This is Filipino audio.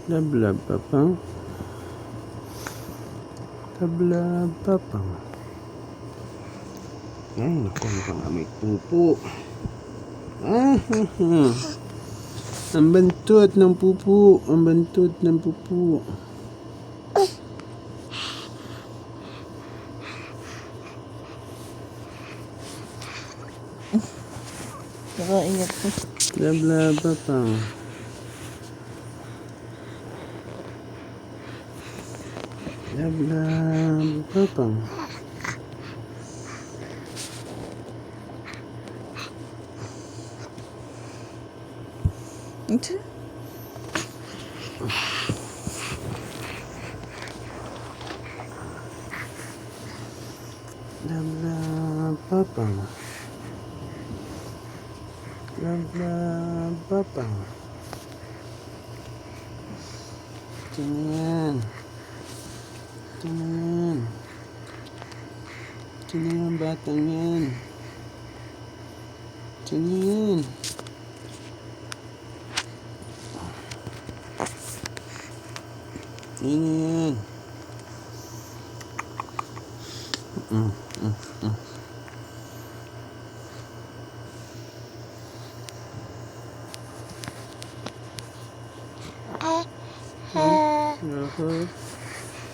Lablababang. Lablababang. Ay, naku, mukhang may pupo. Ang bantot ng pupo. Ang bantot ng pupo. Nakaiyak ko. Lablababang. Lablababang. Ito? Lablababang. Lablababang. Ito na yan. Ito na yan. Ito na yan, batang yan. Ito na yan. Ito na yan.